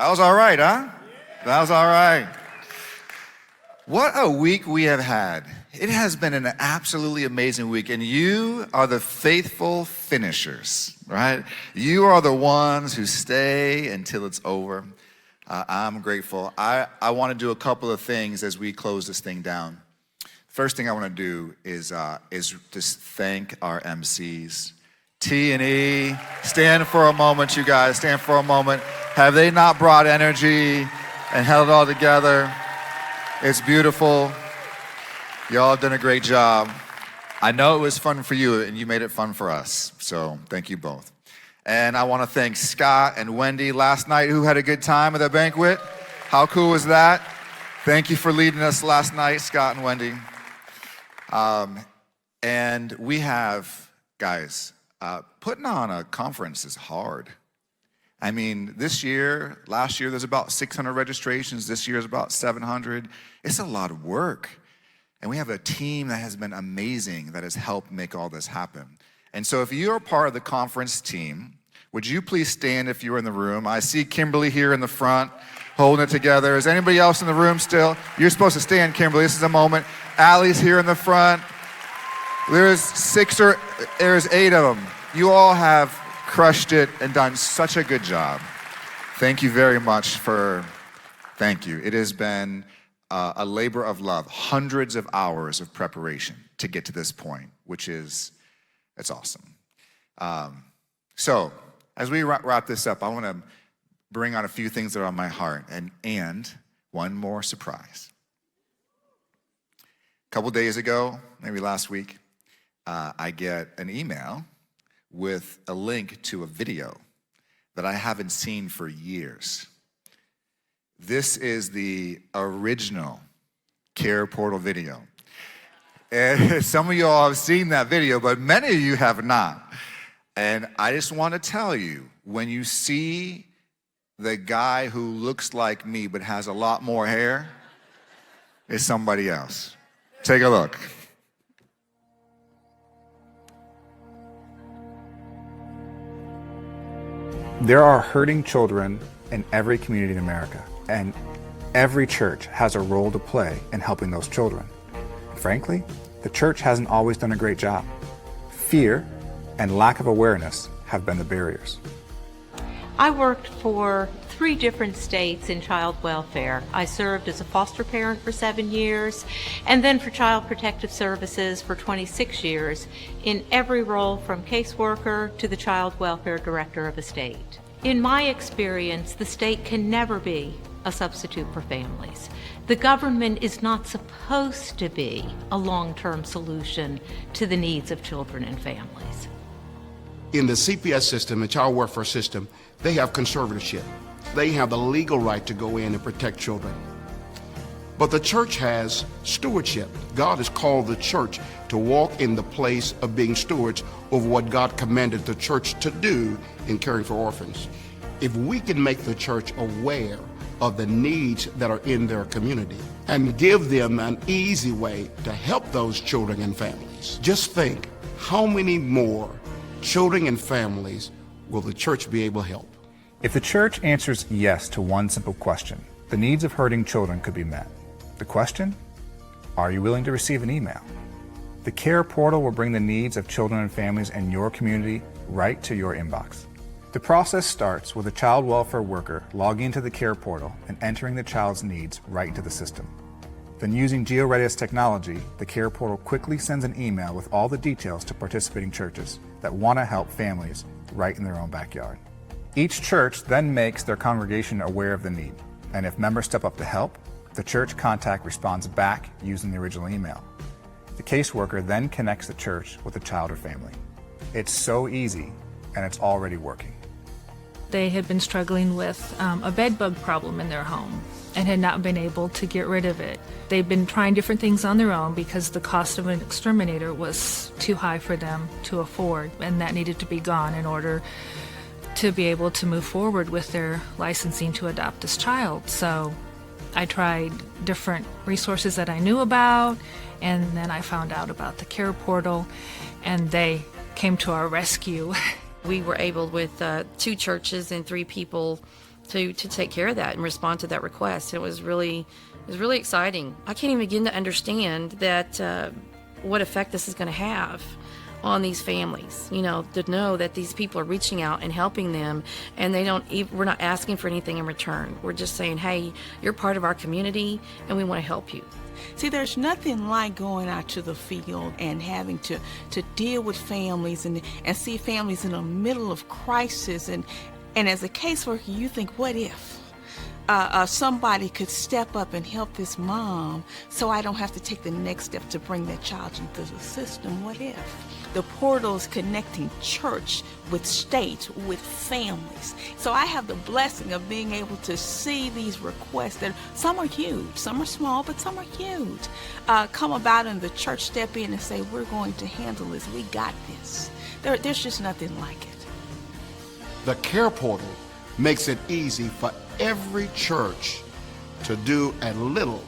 That was all right, huh? That was all right. What a week we have had. It has been an absolutely amazing week, and you are the faithful finishers, right? You are the ones who stay until it's over. I'm grateful. I want to do a couple of things as we close this thing down. First thing I want to do is just thank our MCs. T and E, stand for a moment, you guys, stand for a moment. Have they not brought energy and held it all together? It's beautiful. Y'all done a great job. I know it was fun for you, and you made it fun for us. So thank you both. And I want to thank Scott and Wendy last night, who had a good time at the banquet. How cool was that? Thank you for leading us last night, Scott and Wendy. And we have, guys, putting on a conference is hard. I mean, last year, there's about 600 registrations. This year is about 700. It's a lot of work. And we have a team that has been amazing that has helped make all this happen. And so if you're part of the conference team, would you please stand if you're in the room? I see Kimberly here in the front holding it together. Is anybody else in the room still? You're supposed to stand, Kimberly. This is a moment. Allie's here in the front. There's 8 of them. You all have crushed it and done such a good job. Thank you very much thank you. It has been a labor of love, hundreds of hours of preparation to get to this point, it's awesome. So as we wrap this up, I want to bring on a few things that are on my heart and one more surprise. A couple days ago, maybe last week, I get an email with a link to a video that I haven't seen for years. This is the original CarePortal video. And some of you all have seen that video, but many of you have not. And I just want to tell you, when you see the guy who looks like me but has a lot more hair, it's somebody else. Take a look. There are hurting children in every community in America, and every church has a role to play in helping those children. Frankly, the church hasn't always done a great job. Fear and lack of awareness have been the barriers. I worked for 3 different states in child welfare. I served as a foster parent for 7 years, and then for Child Protective Services for 26 years, in every role from caseworker to the child welfare director of a state. In my experience, the state can never be a substitute for families. The government is not supposed to be a long-term solution to the needs of children and families. In the CPS system, the child welfare system, they have conservatorship. They have the legal right to go in and protect children. But the church has stewardship. God has called the church to walk in the place of being stewards of what God commanded the church to do in caring for orphans. If we can make the church aware of the needs that are in their community and give them an easy way to help those children and families, just think how many more children and families will the church be able to help? If the church answers yes to one simple question, the needs of hurting children could be met. The question? Are you willing to receive an email? The Care Portal will bring the needs of children and families in your community right to your inbox. The process starts with a child welfare worker logging into the Care Portal and entering the child's needs right into the system. Then, using GeoRadius technology, the Care Portal quickly sends an email with all the details to participating churches that want to help families right in their own backyard. Each church then makes their congregation aware of the need, and if members step up to help, the church contact responds back using the original email. The caseworker then connects the church with the child or family. It's so easy, and it's already working. They had been struggling with a bed bug problem in their home and had not been able to get rid of it. They'd been trying different things on their own because the cost of an exterminator was too high for them to afford, and that needed to be gone in order to be able to move forward with their licensing to adopt this child. So I tried different resources that I knew about, and then I found out about the Care Portal, and they came to our rescue. We were able, with 2 churches and 3 people, to take care of that and respond to that request. It was really exciting. I can't even begin to understand that what effect this is going to have on these families, you know, to know that these people are reaching out and helping them, and we're not asking for anything in return. We're just saying, hey, you're part of our community and we want to help you. See, there's nothing like going out to the field and having to deal with families and see families in the middle of crisis. And as a caseworker, you think, what if somebody could step up and help this mom so I don't have to take the next step to bring that child into the system? What if? The portal is connecting church with state, with families. So I have the blessing of being able to see these requests that some are huge, some are small, but some are huge, come about, and the church step in and say, we're going to handle this, we got this. There's just nothing like it. The CarePortal makes it easy for every church to do a little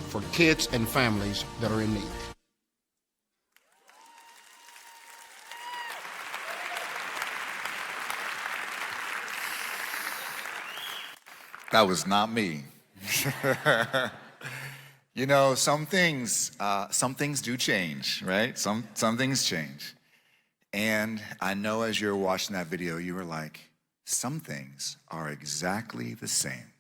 for kids and families that are in need. That was not me. You know, some things do change, right? Some things change. And I know as you're watching that video, you were like, some things are exactly the same.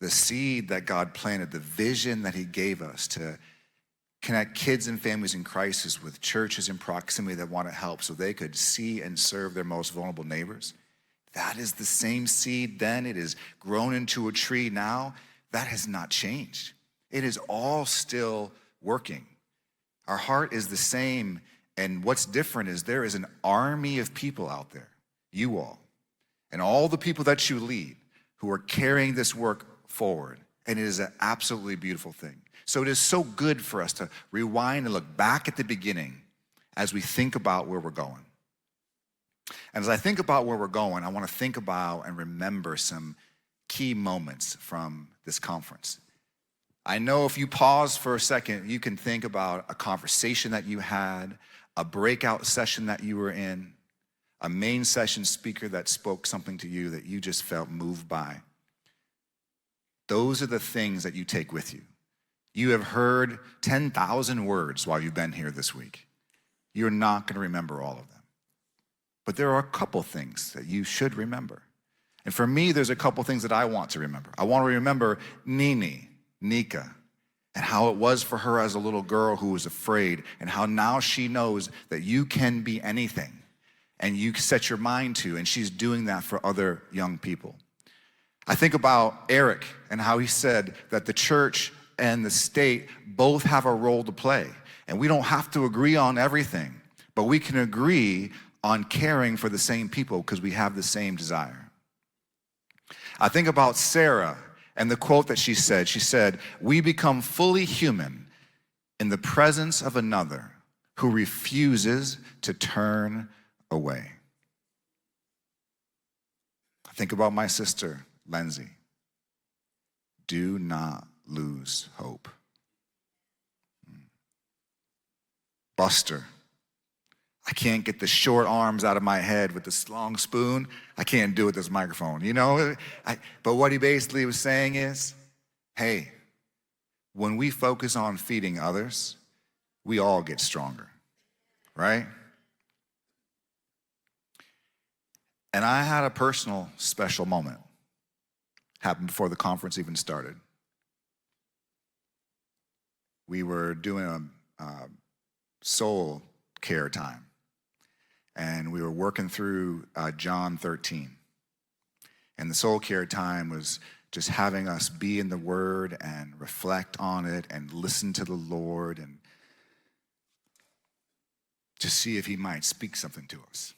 The seed that God planted, the vision that he gave us to connect kids and families in crisis with churches in proximity that want to help so they could see and serve their most vulnerable neighbors. That is the same seed then. It is grown into a tree now. That has not changed. It is all still working. Our heart is the same, and what's different is there is an army of people out there, you all, and all the people that you lead who are carrying this work forward, and it is an absolutely beautiful thing. So it is so good for us to rewind and look back at the beginning as we think about where we're going. And as I think about where we're going, I want to think about and remember some key moments from this conference. I know if you pause for a second, you can think about a conversation that you had, a breakout session that you were in, a main session speaker that spoke something to you that you just felt moved by. Those are the things that you take with you. You have heard 10,000 words while you've been here this week. You're not going to remember all of them. But there are a couple things that you should remember. And for me, there's a couple things that I want to remember. I want to remember Nika, and how it was for her as a little girl who was afraid, and how now she knows that you can be anything, and you set your mind to, and she's doing that for other young people. I think about Eric and how he said that the church and the state both have a role to play, and we don't have to agree on everything, but we can agree on caring for the same people because we have the same desire. I think about Sarah and the quote that she said, we become fully human in the presence of another who refuses to turn away. I think about my sister, Lindsay. Do not lose hope. Buster. I can't get the short arms out of my head with this long spoon. I can't do it with this microphone, you know? But what he basically was saying is, hey, when we focus on feeding others, we all get stronger, right? And I had a personal special moment happen before the conference even started. We were doing a soul care time. And we were working through John 13. And the soul care time was just having us be in the Word and reflect on it and listen to the Lord and to see if he might speak something to us.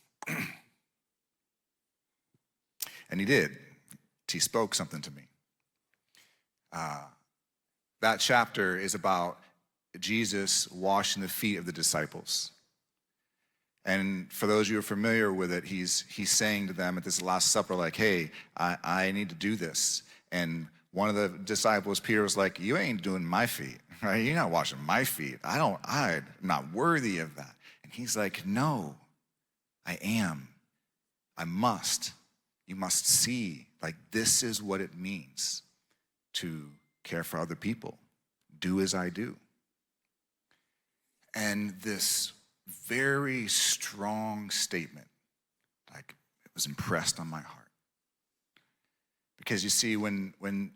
And he did. He spoke something to me. That chapter is about Jesus washing the feet of the disciples. And for those of you who are familiar with it, he's saying to them at this Last Supper, like, hey, I need to do this. And one of the disciples, Peter, was like, you ain't doing my feet, right? You're not washing my feet. I'm not worthy of that. And he's like, no, I am. I must. You must see, like, this is what it means to care for other people. Do as I do. And this very strong statement, like, it was impressed on my heart. Because you see, when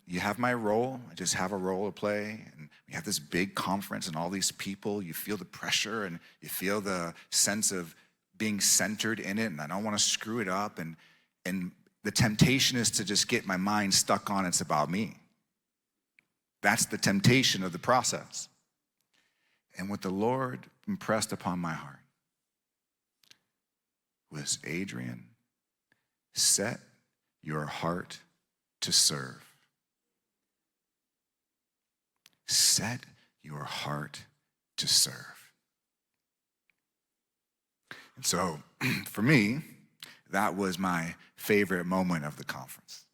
you have my role, I just have a role to play, and we have this big conference and all these people, you feel the pressure and you feel the sense of being centered in it, and I don't want to screw it up, and the temptation is to just get my mind stuck on it's about me. That's the temptation of the process. And what the Lord impressed upon my heart was, Adrien, set your heart to serve. Set your heart to serve. And so, for me, that was my favorite moment of the conference,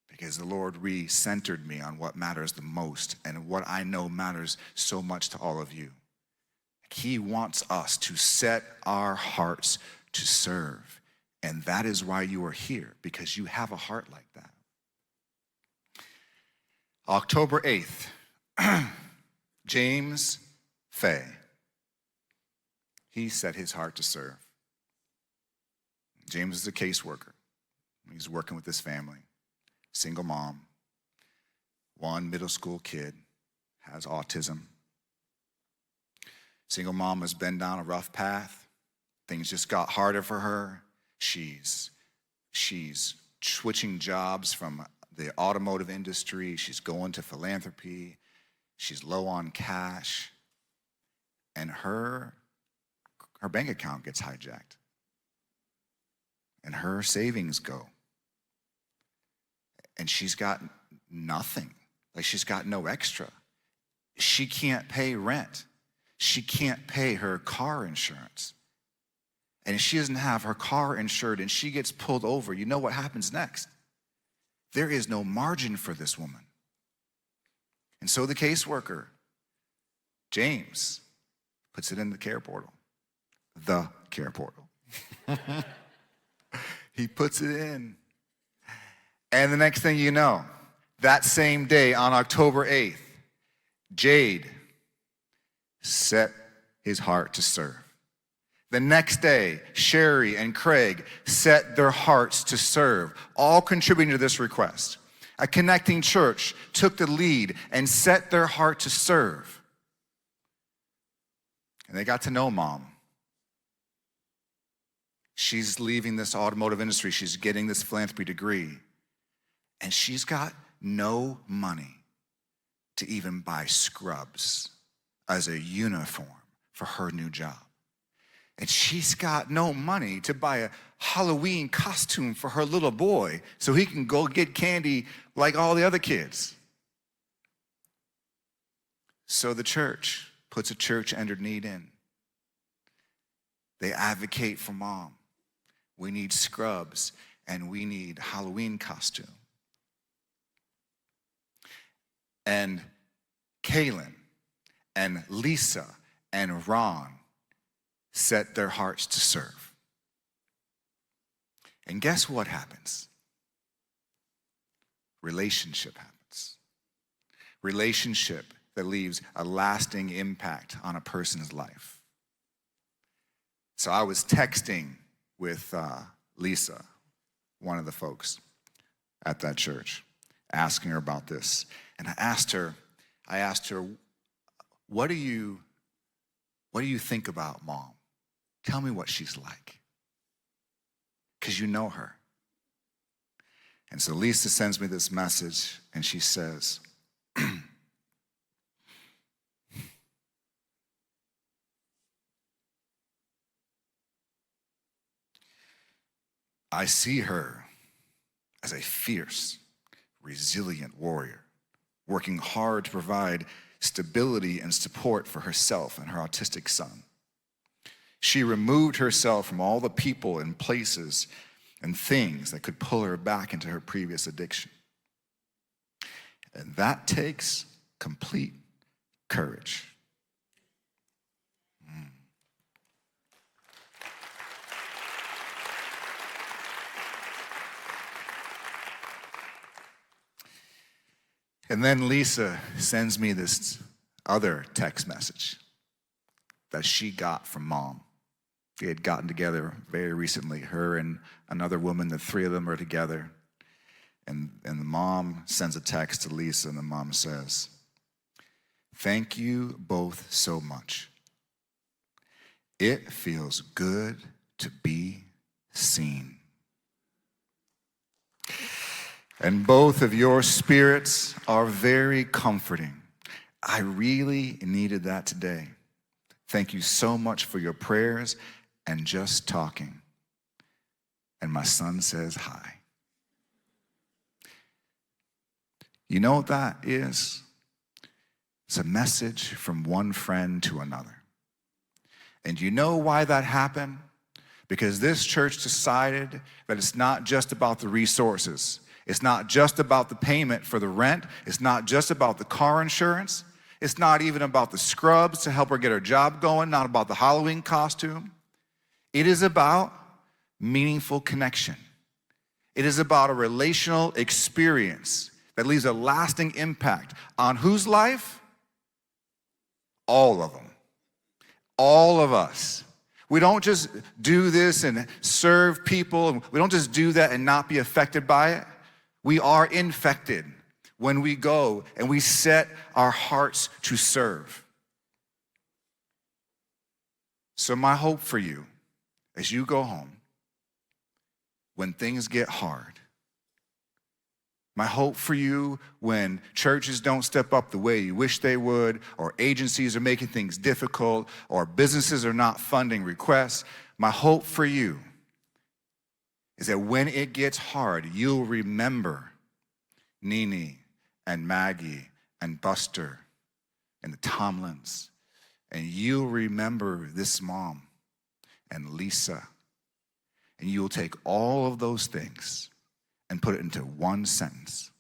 because the Lord re-centered me on what matters the most and what I know matters so much to all of you. He wants us to set our hearts to serve. And that is why you are here, because you have a heart like that. October 8th, James Fay, he set his heart to serve. James is a caseworker. He's working with his family. Single mom, one middle school kid, has autism. Single mom has been down a rough path. Things just got harder for her. She's switching jobs from the automotive industry. She's going to philanthropy. She's low on cash. And her bank account gets hijacked. And her savings go. And she's got nothing. Like, she's got no extra. She can't pay rent. She can't pay her car insurance. And if she doesn't have her car insured and she gets pulled over, you know what happens next? There is no margin for this woman. And so the caseworker, James, puts it in the CarePortal. The CarePortal. He puts it in. And the next thing you know, that same day on October 8th, Jade set his heart to serve. The next day, Sherry and Craig set their hearts to serve, all contributing to this request. A connecting church took the lead and set their heart to serve. And they got to know Mom. She's leaving this automotive industry. She's getting this philanthropy degree. And she's got no money to even buy scrubs as a uniform for her new job. And she's got no money to buy a Halloween costume for her little boy so he can go get candy like all the other kids. So the church puts a church-entered need in. They advocate for Mom. We need scrubs and we need Halloween costume. And Kaylin and Lisa and Ron set their hearts to serve. And guess what happens? Relationship happens. Relationship that leaves a lasting impact on a person's life. So I was texting with Lisa, one of the folks at that church, asking her about this. And I asked her, what do you think about Mom? Tell me what she's like. Because you know her. And so Lisa sends me this message and she says, I see her as a fierce, resilient warrior, working hard to provide stability and support for herself and her autistic son. She removed herself from all the people and places and things that could pull her back into her previous addiction. And that takes complete courage. And then Lisa sends me this other text message that she got from Mom. They had gotten together very recently, her and another woman, the three of them are together. And the mom sends a text to Lisa, and the mom says, "Thank you both so much. It feels good to be seen. And both of your spirits are very comforting. I really needed that today. Thank you so much for your prayers and just talking." And my son says hi. You know what that is? It's a message from one friend to another. And you know why that happened? Because this church decided that it's not just about the resources. It's not just about the payment for the rent. It's not just about the car insurance. It's not even about the scrubs to help her get her job going, not about the Halloween costume. It is about meaningful connection. It is about a relational experience that leaves a lasting impact on whose life? All of them. All of us. We don't just do this and serve people. We don't just do that and not be affected by it. We are infected when we go and we set our hearts to serve. So my hope for you as you go home, when things get hard, my hope for you when churches don't step up the way you wish they would, or agencies are making things difficult, or businesses are not funding requests, my hope for you is that when it gets hard, you'll remember Nene and Maggie and Buster and the Tomlins, and you'll remember this mom and Lisa, and you'll take all of those things and put it into one sentence.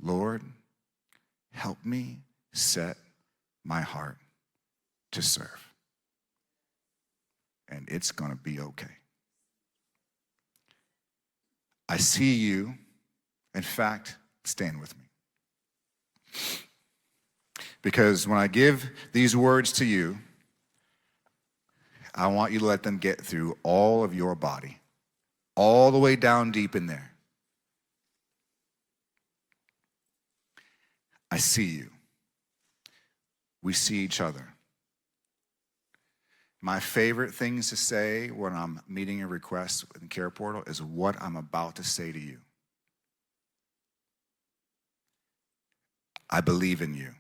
Lord, help me set my heart to serve. And it's going to be okay. I see you. In fact, stand with me. Because when I give these words to you, I want you to let them get through all of your body, all the way down deep in there. I see you. We see each other. My favorite things to say when I'm meeting a request in CarePortal is what I'm about to say to you. I believe in you.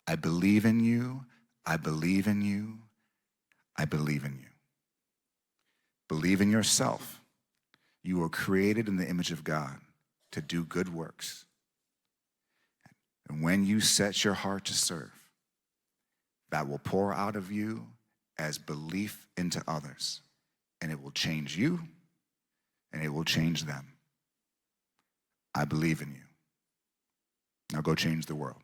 I believe in you. I believe in you. I believe in you. Believe in yourself. You were created in the image of God to do good works. And when you set your heart to serve, that will pour out of you as belief into others. And it will change you, and it will change them. I believe in you. Now go change the world.